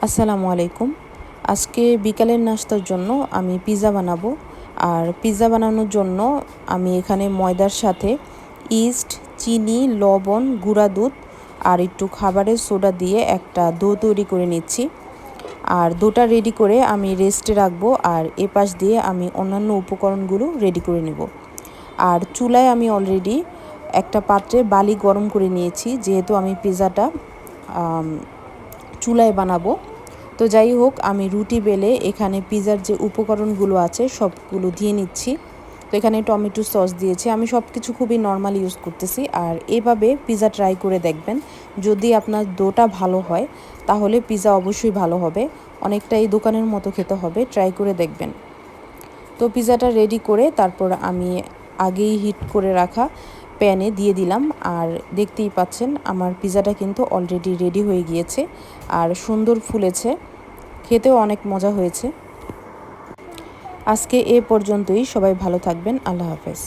আসসালামু আলাইকুম। আজকে বিকালের নাস্তার জন্য আমি পিৎজা বানাবো। আর পিৎজা বানানোর জন্য আমি এখানে ময়দার সাথে ইস্ট, চিনি, লবণ, গুঁড়া দুধ আর একটু খাবারের সোডা দিয়ে একটা ডো তৈরি করে নিচ্ছি। আর ডোটা রেডি করে আমি রেস্টে রাখবো, আর এপাশ দিয়ে আমি অন্যান্য উপকরণগুলো রেডি করে নেব। আর চুলায় আমি অলরেডি একটা পাত্রে বালি গরম করে নিয়েছি, যেহেতু আমি পিৎজাটা চুলায় বানাবো। তো যাই হোক, আমি রুটি বেলে এখানে পিৎজার যে উপকরণগুলো আছে সবগুলো দিয়ে নিচ্ছি। তো এখানে টমেটো সস দিয়েছি, আমি সব কিছু খুবই নর্মাল ইউজ করতেছি। আর এভাবে পিৎজা ট্রাই করে দেখবেন, যদি আপনার ডোটা ভালো হয় তাহলে পিৎজা অবশ্যই ভালো হবে, অনেকটা এই দোকানের মতো খেতে হবে। ট্রাই করে দেখবেন। তো পিৎজাটা রেডি করে তারপর আমি আগেই হিট করে রাখা প্যানে দিয়ে দিলাম। আর দেখতেই পাচ্ছেন আমার পিৎজাটা কিন্তু অলরেডি রেডি হয়ে গিয়েছে আর সুন্দর ফুলেছে, খেতেও অনেক মজা হয়েছে। আজকে এ পর্যন্তই, সবাই ভালো থাকবেন। আল্লাহ হাফেজ।